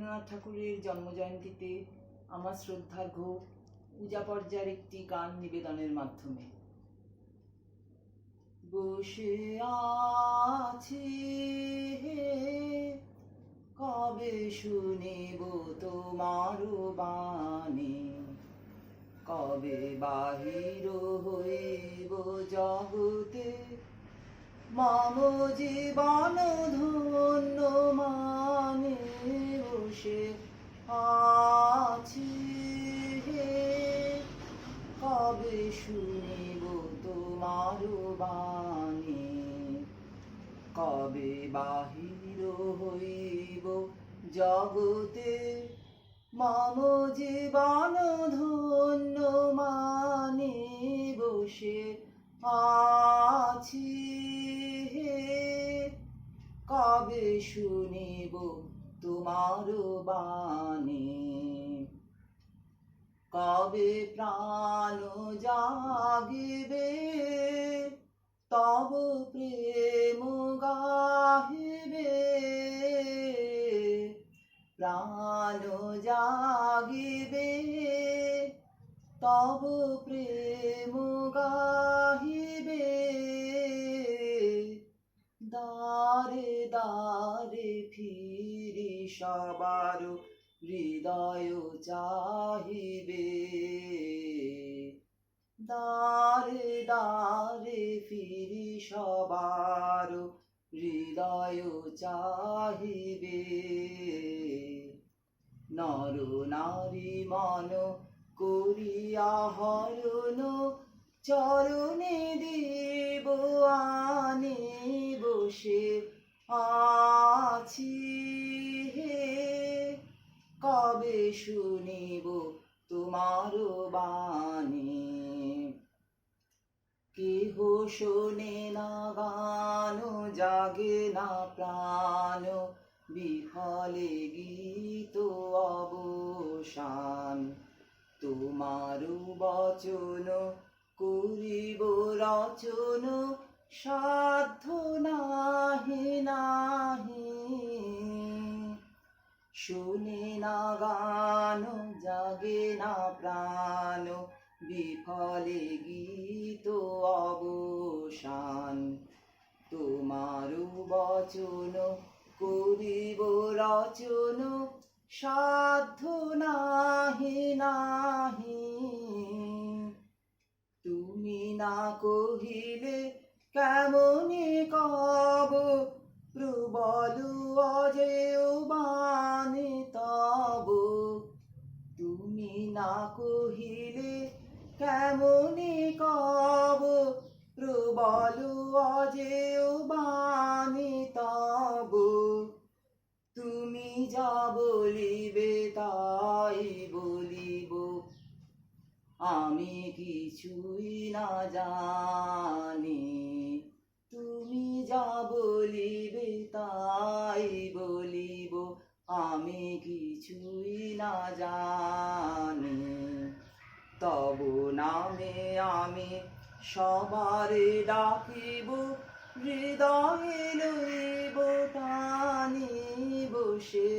রবীন্দ্রনাথ ঠাকুরের জন্মজয়ন্তীতে আমার শ্রদ্ধার্ঘ্য পূজা পর্যায়ের একটি গান নিবেদনের মাধ্যমে। বসে আছি কবে শুনিব তোমার বাণী, কবে বাহির হইব জগতে মম জীবন ধন্য মানে। বসে আছি কবে শুনিব তোমার বাণী, কবে বাহির হইব জগতে মম জীবন ধন্য মানে। বসে আছি কবে শুনিব তোমার বাণী, কবে প্রাণ জাগিবে তব প্রেম গাহিবে, প্রাণ জাগিবে তব প্রেম গাহিবে। দ্বারে দ্বারে ফিরি সবার হৃদয় চাহিবে, দ্বারে দ্বারে ফিরি সবার হৃদয় চাহিবে। নর নারী মন করিয়া হরণ চরণে দেব আনে। বসে আছি কবে শুনিব তোমার বাণী, কেহ শোনে না গান জাগে না প্রাণ, বিফলে গীত অবসান। তোমার বচন করিব রচন সাধ্য নাহি নাহি, শোনে না গান জাগে না প্রাণ, বিফলে গীত অবসান। তোমার বচন করিব রচন সাধ্য নাহি নাহি, তুমি না কহিলে কেমনে কব প্রবল অজেয় বাণী তব। তুমি না কহিলে কেমনে কব প্রবল অজেয় বাণী তব। তুমি যা বলিবে তাই বলিব, আমি কিছুই না জানি। তুমি যা বলিবে তাই বলিব, আমি কিছুই না জানি। তব নামে আমি সবারে ডাকিব, হৃদয়ে লইব টানি। বসে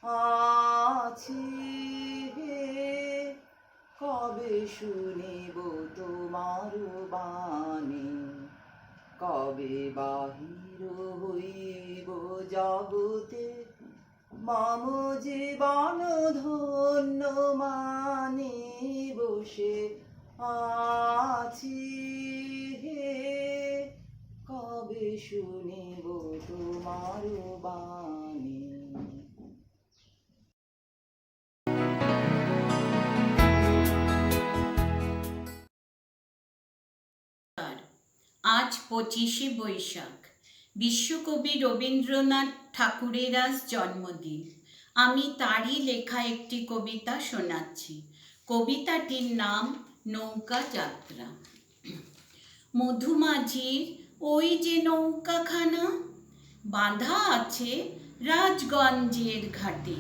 আছি কবে শুনিব তোমার বাণী, কবে বাহির হইব জগতে মম জীবন ধন্য মানে। বসে আছি কবে শুনিব তোমার বাণী। আজ 25শে বৈশাখ, বিশ্বকবি রবীন্দ্রনাথ ঠাকুরের আজ জন্মদিন। আমি তারই লেখা একটি কবিতা শোনাচ্ছি। কবিতাটির নাম নৌকা যাত্রা। মধুমাঝির ওই যে নৌকাখানা বাঁধা আছে রাজগঞ্জের ঘাটে,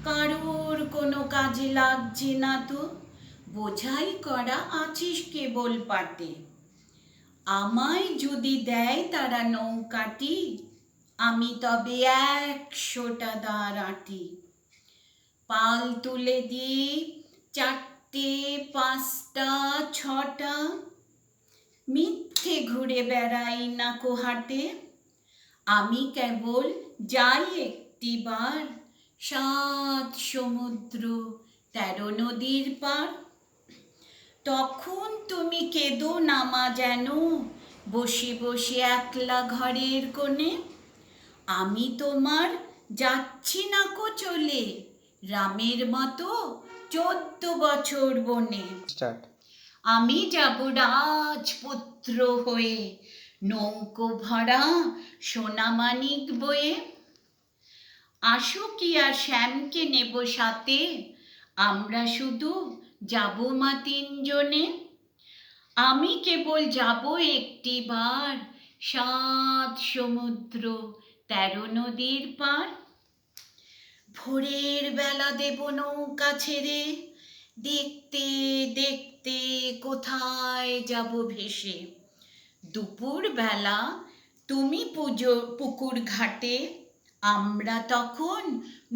কারোর কোনো কাজে লাগছে না তো, বোঝাই করা আছিস কেবল পাটে। আমায় যদি দেয় তারা নৌকাটি, আমি তবে 100টা দাঁড় আঁটি। পাল তুলে দিই 4টে 5টা 6টা, মিথ্যে ঘুরে বেড়াই নাকো হাটে, আমি কেবল যাই একটিবার 7 সমুদ্র 13 নদীর পার। তখন তুমি কেঁদো নামা যেন বসে বসে একলা ঘরের কোণে, আমি তোমার যাচ্ছি নাকো চলে রামের মতো 14 বছর বনে। আমি যাব রাজপুত্র হয়ে নৌকো ভরা সোনামানিক বয়ে, আসো কি আর শ্যামকে নেব সাথে, আমরা শুধু যাব মা 3 জনে। আমি কেবল যাব একটিবার 7 সমুদ্র 13 নদীর পার। ভোরের বেলা দেব নৌকা ছেড়ে, দেখতে দেখতে কোথায় যাব ভেসে, দুপুর বেলা তুমি পুকুর ঘাটে, আমরা তখন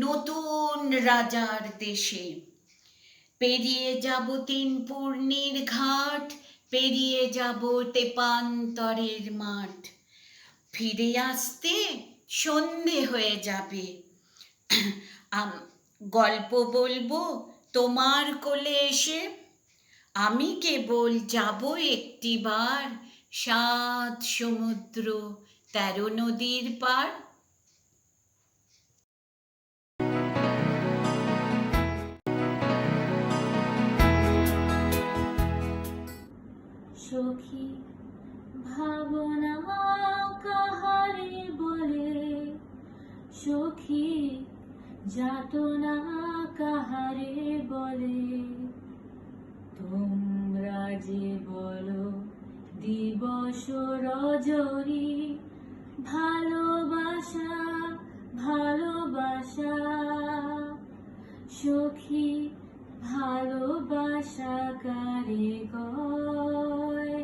নতুন রাজার দেশে। পেরিয়ে যাব 3 পূর্ণির ঘাট, পেরিয়ে যাব তেপান্তরের মাঠ, ফিরে আসতে সন্ধে হয়ে যাবে, গল্প বলবো তোমার কোলে এসে, আমি কেবল যাব একটিবার 7 সমুদ্র 13 নদীর পার। সখী ভাবনা কাহারে বলে, সখী যাতনা কাহারে বলে, তোমরা যে বলো দিবস রজনী, ভালোবাসা ভালোবাসা, সখী ভালোবাসা কারে কয়,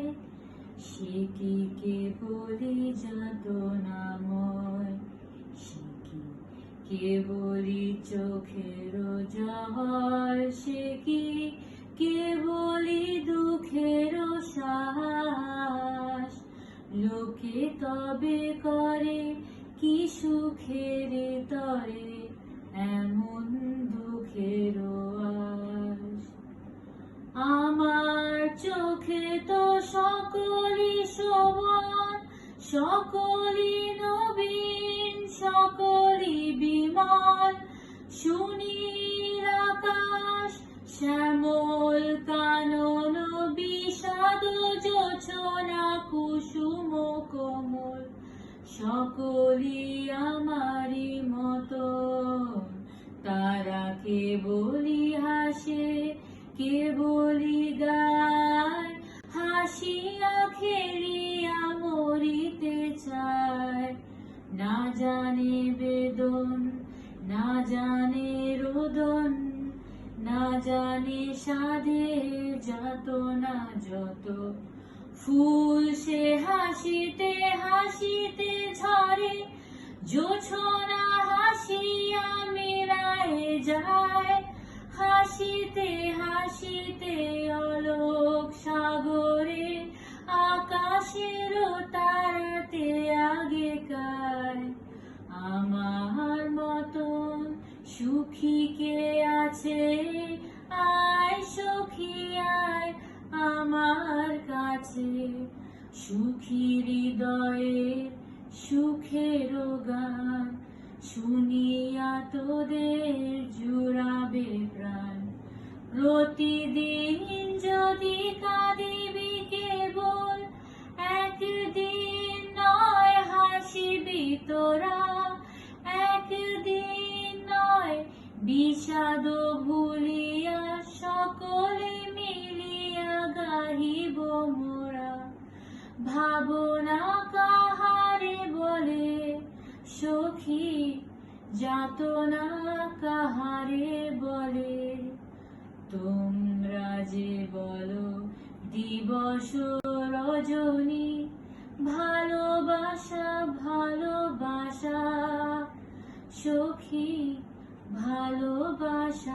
সে কি কেবলি যাতনাময়, সে কি কেবলি চোখের জল, সে কি কেবলি দুঃখের শ্বাস, লোকে তবে করে কি সুখের তরে এমন দুঃখের আশ। আমার চোখে তো সকলই শোভন, সকলই নবীন, সকলই বিমল, সুনীল আকাশ শ্যামল কানন, বিষাদ জোছনা কুসুম কোমল, সকলই আমারই মতো, তারা কেবলি হাসে কেবলি গায়, হাসিয়া খেলিয়া মরিতে চায়, না জানে বেদন না জানে রোদন, না জানে সাধের যাতনা যত, ফুল সে হাসিতে হাসিতে ঝরে, জোছনা হাসিয়া মেলায় যায়, হাসিতে হাসিতে অলোক সাগরে, আকাশের তারাতে আগেকার, আমার মতন সুখী কে আছে, আয় সখী আয় আমার কাছে, সুখী হৃদয়ের সুখের গান, শুনিয়া তোদের জুড়াবে প্রাণ, প্রতিদিন যদি কাঁদিবি কেবল, একদিন নয় হাসিবি তোরা, একদিন নয় বিষাদ ভুলিয়া, সকলে মিলিয়া গাহিব মোরা, ভাবনা কাহারে বলে, সখী যাতনা কাহারে বলে, তোমরা যে বলো দিবস রজনী, ভালোবাসা ভালোবাসা, সখী ভালোবাসা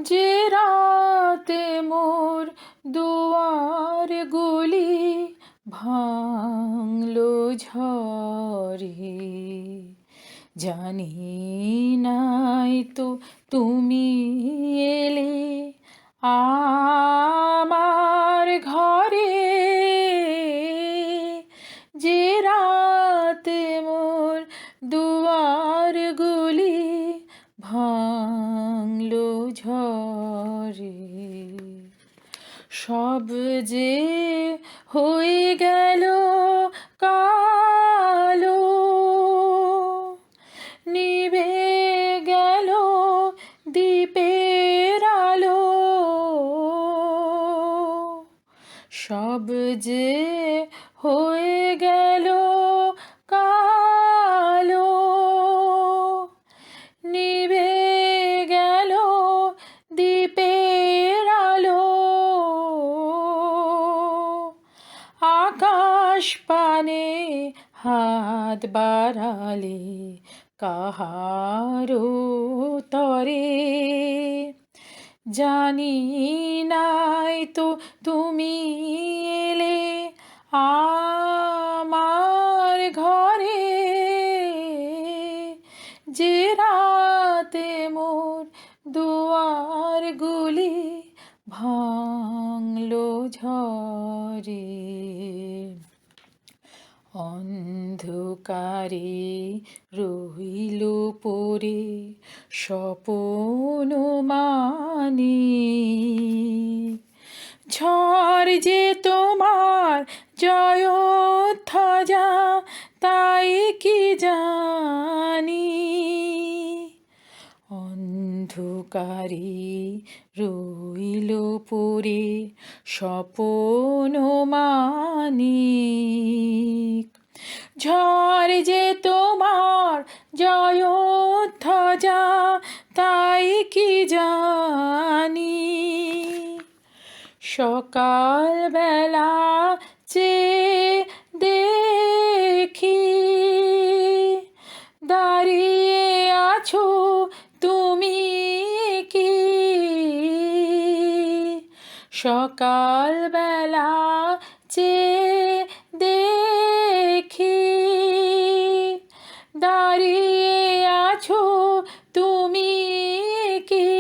যে রাতে মোর দুয়ার গুলি ভাঙলো ঝড়ে, জানি নাই তো তুমি এলে আমার ঘরে, যে রাতে মোর দুয়ার গুলি ভাঙলো ঝড়ে। সব যে হয়ে গেল কালো, নিভে গেল দীপের আলো, সব যে হয়ে গেল কালো, নিভে গেল দীপের আলো। আকাশ পানে হাত বাড়ালে কাহারো তরে, জানি নাই তো তুমি এলে আমার ঘরে, যে রাতে মোর দুয়ার গুলি ভাঙলো ঝড়ে। অন্ধকারে রইল পড়ে স্বপন মানে, ঝড় যে তোমার জয়োধ্বজা তাই কি জানি, অন্ধকারে রইল পড়ে স্বপন মানিক, ঝড় যে তোমার জয়োধ্বজা তাই কি জানি। সকালবেলা চেয়ে দেখি দাঁড়িয়ে আছো তুমি কি, সকালবেলা চেয়ে দেখি দাঁড়িয়ে আছো তুমি কি,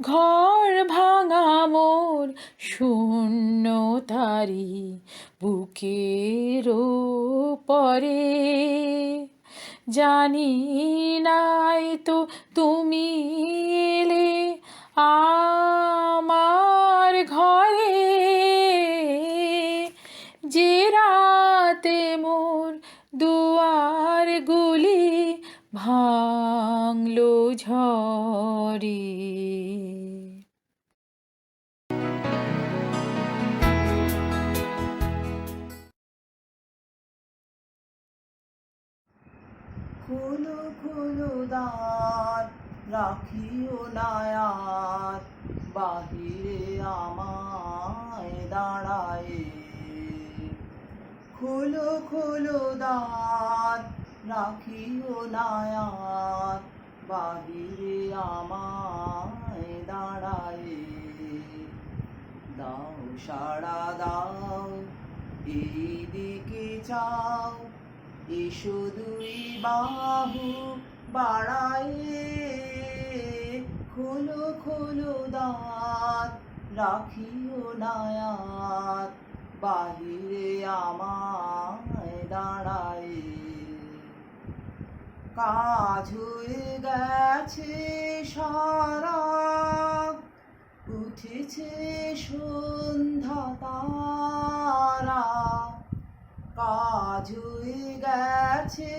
ঘর ভাঙা মোর শূন্য তারি বুকের পরে, জানি নাই তো তুমি এলে আমার ঘরে, যে রাতে মোর দুয়ার গুলি ভাঙলো ঝড়ে। খোলো খোলো দ্বার, রাখিও নায়ার, বাহিরে আমায় দাঁড়ায়। খোলো খোলো দ্বার, রাখিও নায়ার, বাহিরে আমায় দাঁড়ায়। দাও সাড়া দাও, এই দিকে চাও, এসো দুই বাহু বাড়ায়ে। খোলো খোলো দ্বার, রাখিও নায়ার, বাহিরে আমায় দাঁড়ায়। কাজ হয়ে গেছে সারা, উঠেছে সন্ধ্যা তারা, কাজ হয়ে গেছে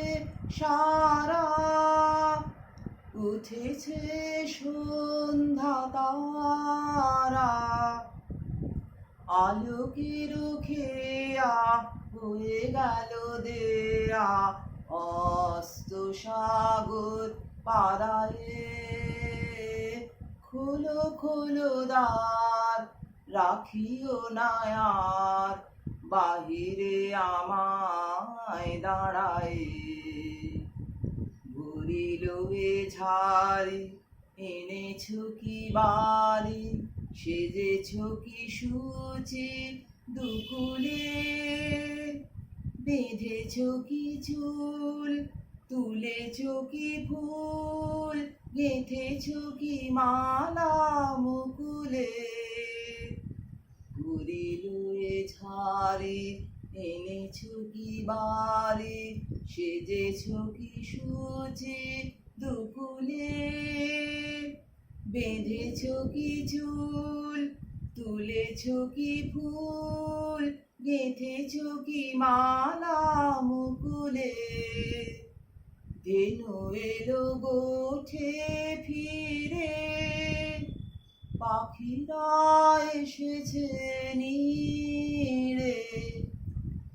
সারা, উঠেছে সন্ধ্যা তারা। আলোকের খেয়া হয়ে গেল দেয়া, অস্ত সাগর পাড়ায়ে। খোলো খোলো দ্বার, রাখিও নায়ার, বাহিরে আমায় দাঁড়ায়। ঘুরিল এ ঝাড়ি এনেছো কি বালি, সেজেছো কি সূচি দুকুলে, বেঁধেছো কি চুল, তুলেছো কি ফুল, গেঁথেছো কি মালা মুকুলে, ঘুরিল এ ঝাড়ি, এনেছো কি বালি, সেজেছো কি সূচি দুকুলে, বেঁধেছো কি চুল, তুলেছো কি ফুল, গেঁথেছো কি মালা মুকুলে, ধেনু এলো গোঠে ফিরে, পাখিরা এসেছে নীড়ে,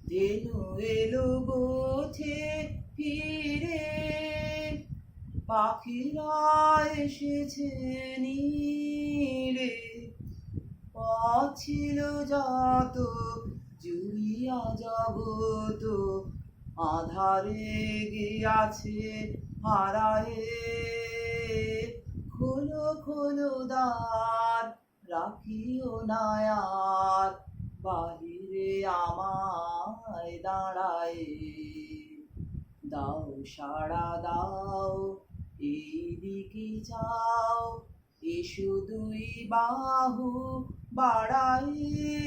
ধেনু এলো গোঠে ফিরে, পাখিরা এসেছে নীড়ে, পথ ছিল যত জুড়িয়া জগত, আধারে গিয়াছে হারায়ে, খোলো খোলো দ্বার, রাখিও না আর বাহিরে আমায় দাঁড়ায়, দাও সাড়া দাও, এই দিকে চাও, এসো দুই বাহু বাড়ায়ে,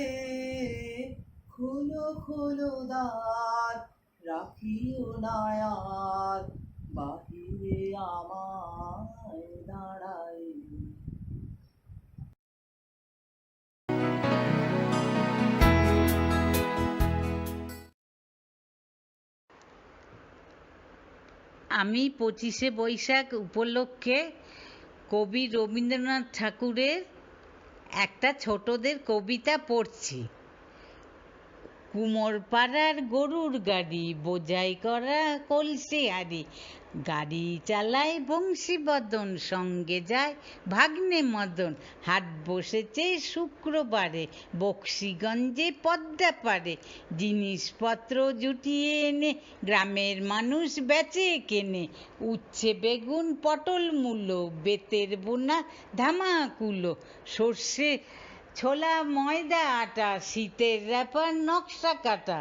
খোলো খোলো দ্বার, রাখিও না আর বাহিরে আমায় দাঁড়ায়। আমি 25শে বৈশাখ উপলক্ষে কবি রবীন্দ্রনাথ ঠাকুরের একটা ছোটদের কবিতা পড়ছি। কুমোরপাড়ার গরুর গাড়ি, বোঝাই করা কলসি হাড়ি, গাড়ি চালায় বংশীবদন, সঙ্গে যায় ভাগ্নে মদন, হাট বসেছে শুক্রবারে বক্সিগঞ্জে পদ্মা পাড়ে, জিনিসপত্র জুটিয়ে এনে গ্রামের মানুষ বেচে কেনে, উচ্ছে বেগুন পটল মূলো, বেতের বোনা ধামাকুলো, সর্ষে ছোলা ময়দা আটা, শীতের র্যাপার নকশা কাটা,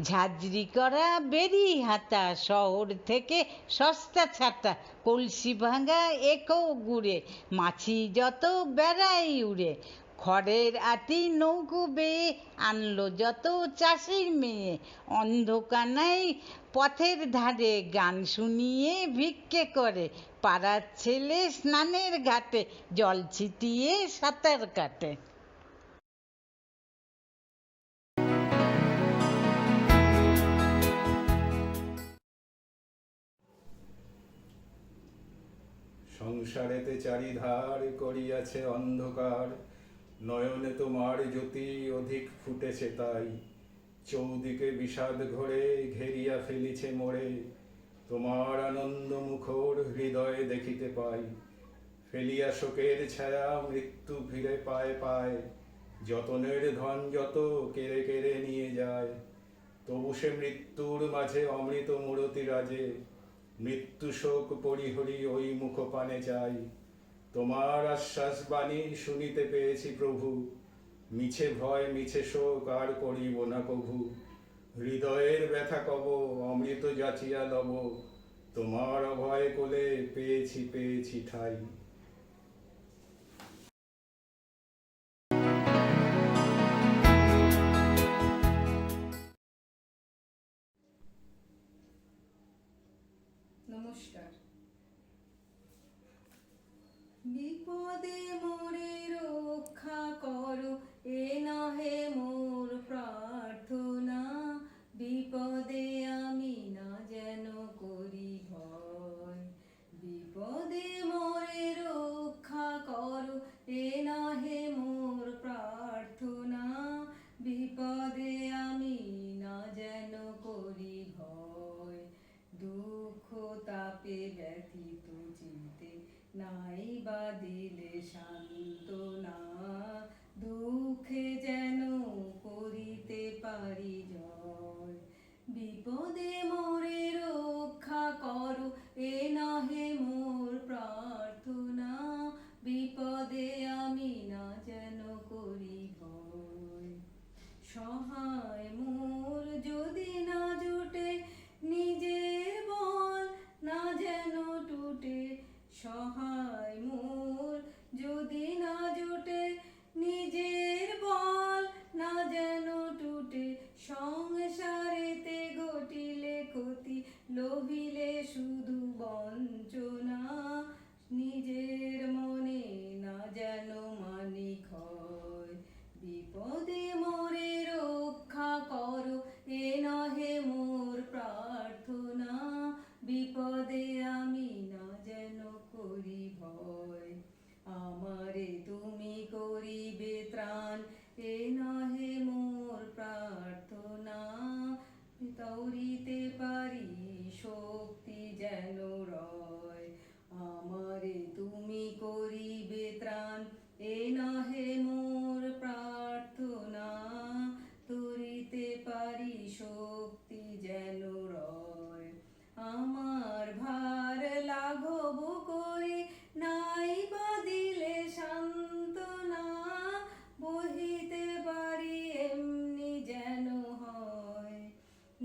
ঝাঁঝরি করা বেরি হাতা, শহর থেকে সস্তা ছাতা, কলসি ভাঙা একো গুড়ে, মাছি যত বেড়াই উড়ে, খড়ের আটি নৌকো বেয়ে আনলো যত চাষির মেয়ে, অন্ধকানায় পথের ধারে গান শুনিয়ে ভিক্ষে করে, পাড়ার ছেলে স্নানের ঘাটে জল ছিটিয়ে সাঁতার কাটে। সংসারেতে চারিধার করিয়াছে অন্ধকার, নয়নে তোমার জ্যোতি অধিক ফুটেছে তাই, চৌদিকে বিষাদ ঘোরে ঘেরিয়া ফেলিছে মোরে, তোমার আনন্দ মুখর হৃদয়ে দেখিতে পাই, ফেলিয়া শোকের ছায়া মৃত্যু ফিরে পায় পায়, যতনের ধন যত কেড়ে কেড়ে নিয়ে যায়, তবু সে মৃত্যুর মাঝে অমৃত মূরতি রাজে, মৃত্যু শোক পরিহরি ওই মুখ পানে চাই, তোমার আশ্বাস বাণী শুনিতে পেয়েছি প্রভু, মিছে ভয় মিছে শোক আর করিব না কভু, হৃদয়ের ব্যথা কব অমৃত যাচিয়া লব, তোমার অভয় কোলে পেয়েছি পেয়েছি ঠাই। নমস্কার। বিপদে মোরে রক্ষা করো, এ নহে মোর প্রার্থনা, বিপদে আমি না যেন করি ভয়, বিপদে মোরে রক্ষা করো, এ নহে মোর প্রার্থনা, বিপদে আমি না যেন করি ভয়, দুঃখ তাপে ব্যথিত চিত্তে নাই বা দিলে সান্ত্বনা, দুঃখে যেন করিতে পারি জয়, বিপদে মোরে রক্ষা করো, এ নহে মোর প্রার্থনা। বিপদে আমি না যেন করি ভয়। সহায় মোর যদি না জোটে, নিজের বল না যেন টুটে। সহায় মোর যদি না জোটে, নিজের বল না যেন টুটে। সংসারেতে ঘটিলে ক্ষতি, লোভিলে শুধু বঞ্চনা। নিজের মনে না যেন মানি ক্ষয়। বিপদে মোরে রক্ষা করো, এ নহে মোর প্রার্থনা। বিপদে আমি না যেন করি ভয়। আমারে তুমি করিবে ত্রাণ, এ নহে মোর প্রার্থনা। তৌরিতে পারি শক্তি যেন রয়। আমারে তুমি করিবে ত্রাণ, এ নহে মোর প্রার্থনা। তরিতে পারি শক্তি যেন রয়। আমার ভার লাঘব করি, নাই বা দিলে সান্ত্বনা। বহিতে পারি এমনি যেন হয়।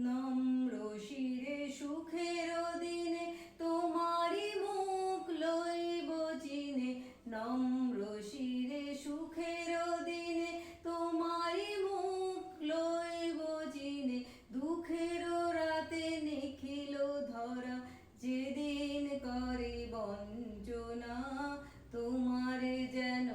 নম্র শিরে সুখের দিনে, তোমারি মুখ লইব চিনে। নম্র শিরে সুখের দিনে, তোমারি মুখ লইব চিনে। দুঃখের রাতে নিখিল ধরা, যেদিন করে বঞ্চনা। তোমারে যেন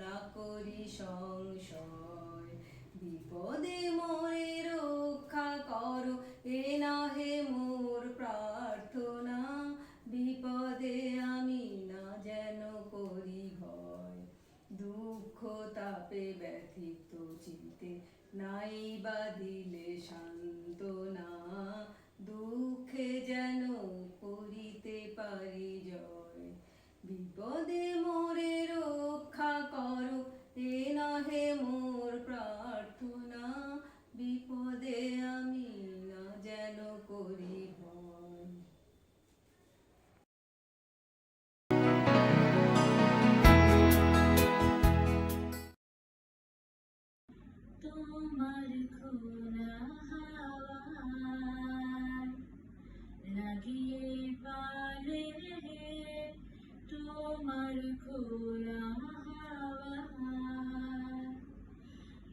না করি সংশয়। বিপদে মোরে রক্ষা করো, এ নহে মোর প্রার্থনা। বিপদে আমি না যেন করি ভয়। দুঃখ তাপে ব্যথিত চিতে, নাই বা দিলে সান্ত্বনা। দুঃখে যেন করিতে পারি জয়। বিপদে মোরে রক্ষা করো, এ নহে মোর প্রার্থনা। বিপদে আমি না যেন করি ভয়। তোমার খোলা হাওয়ায় লাগিয়ে পালে রে, তোমার খোলা হাওয়ায়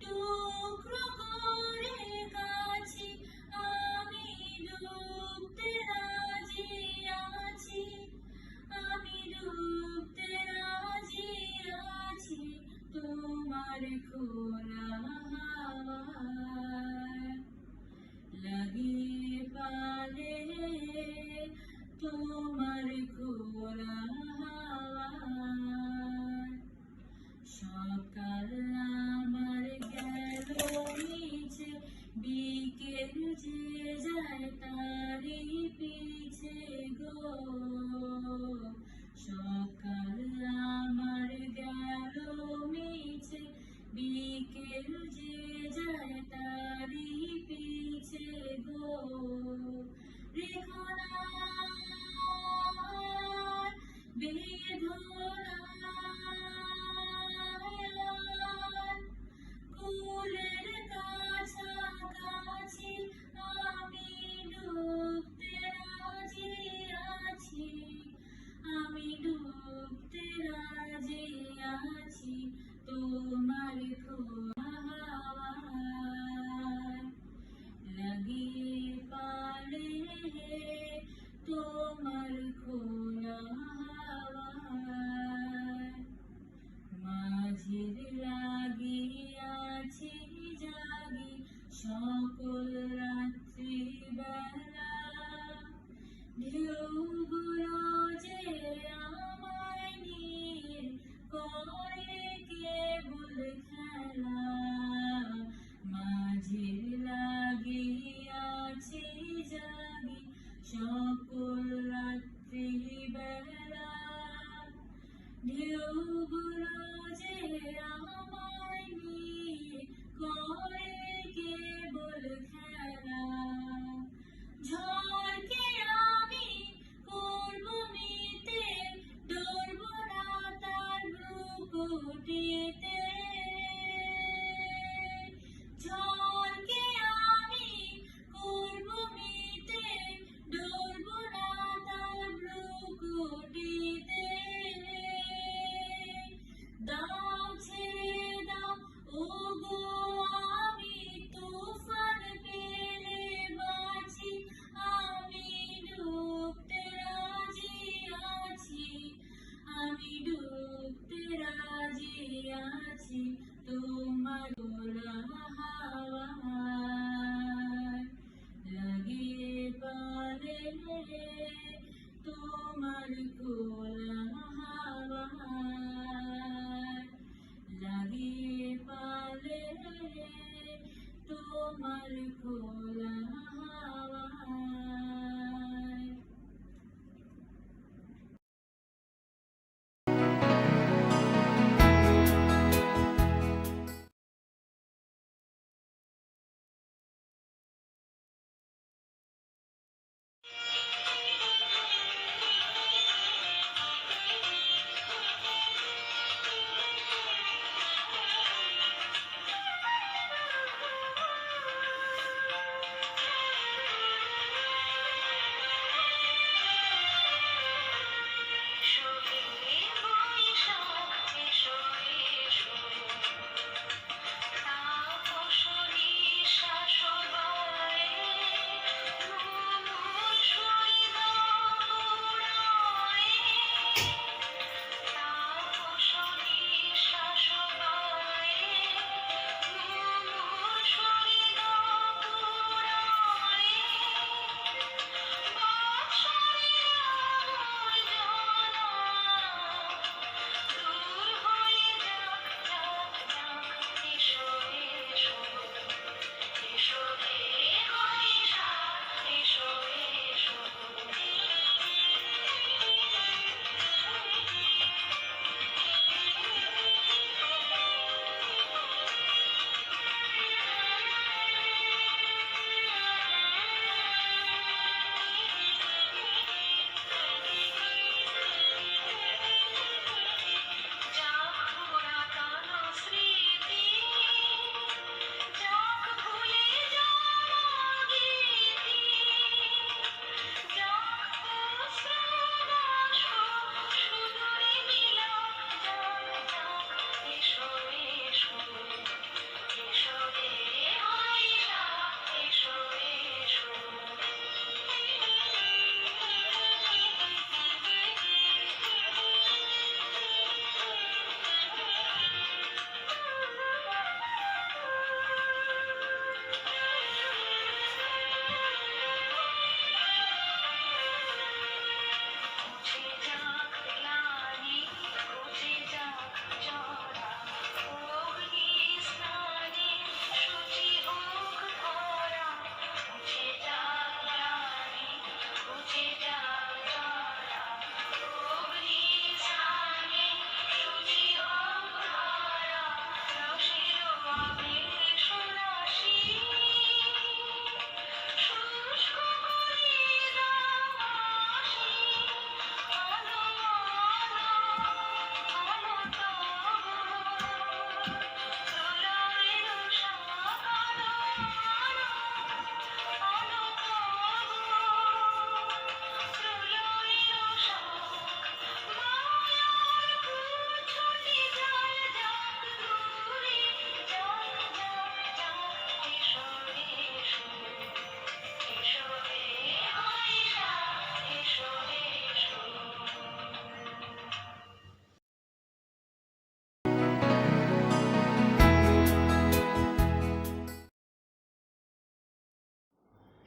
টুকরো করে কাছি, আমি ডুবতে রাজি আছি। আমি ডুবতে রাজি আছি, তোমার খোলা হাওয়ায় লাগিয়ে পালে। তোমার খোলা হাওয়ায় সকাল আমার গেল মিছে, বিকেল যে যায় তারি পিছে গো। সকাল আমার গেল মিছে, বিকেল যে যায় তারি পিছে গো। রেখো না বেদনার কুলের কাছাকাছি, আমি ডুবতে রাজি আছি। আমি ডুবতে রাজি আছি, তোমার খোলা হাওয়ায় লাগিয়ে পালে। তোমার খোলা হাওয়ায় মাঝির লাগিয়াছি জাগি, সকল রাত্রি বেলা। ঢেউগুলো যে আমায় নিয়ে করে কেবল খেলা। মাঝির লাগিয়াছি জাগি, সকল রাত্রি বেলা। ঢেউগুলো যে আমায় নিয়ে করে কেবল খেলা। ঝড়কে আমি করব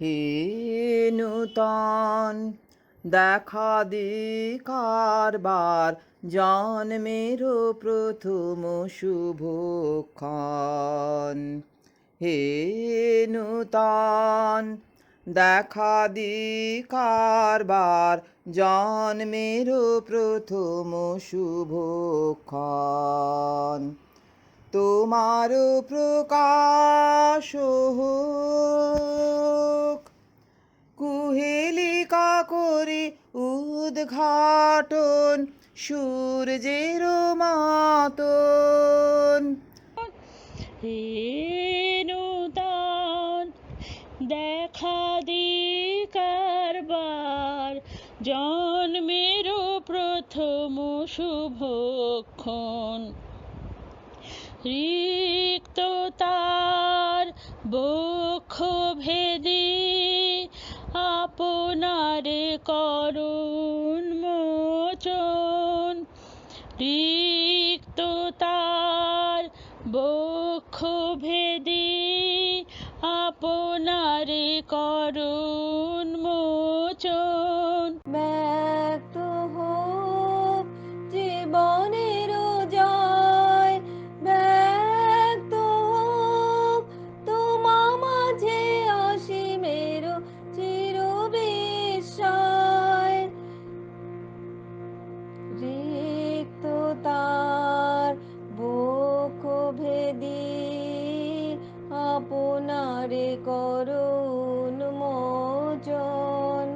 হে নূতন দেখা দে কারবার জন্মের প্রথম শুভক্ষণ। হে নূতন দেখা দে কারবার জন্মের প্রথম শুভক্ষণ। তোমার প্রকাশ হোক কুহেলিকা করে উদ্ঘাটন সূর্যের মাতন। হে নূতন দেখা দি কারবার জন্মের প্রথম শুভক্ষণ। রিক্ত তার বক্ষ ভেদে আপনার করুণ মোচন। রিক্ত তার বক্ষ ভেদে আপনার করুণ মোচন। ব্যক্ত হোক জীবনের জয়, ব্যক্ত হোক তোমা মাঝে অসীমের চির বিস্ময়। রিক্ত তার বক্ষ ভেদি আপনারে করুণ মোচন।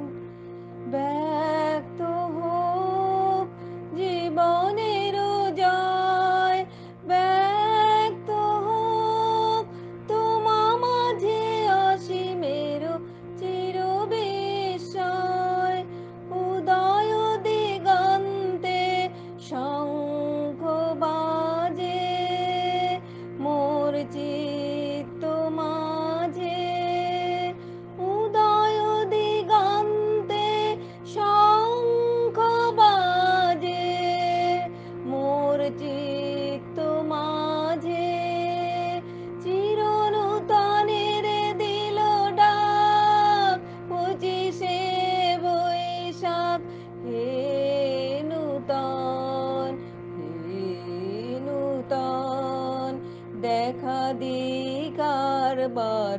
ব্যক্ত হোক জীবনের জয়, ব্যক্ত হোক তোমা মাঝে অসীমের চির বিস্ময়। উদয় দিগন্তে শঙ্খ বাজে মোর চিত্ত মাঝে। উদয় দিগন্তে শঙ্খ বাজে মোর চিত্ত মাঝে। চিরনূতনের দিল ডাক 25শে বৈশাখ। হে নূতন, হে নূতন দেখা দি কারবার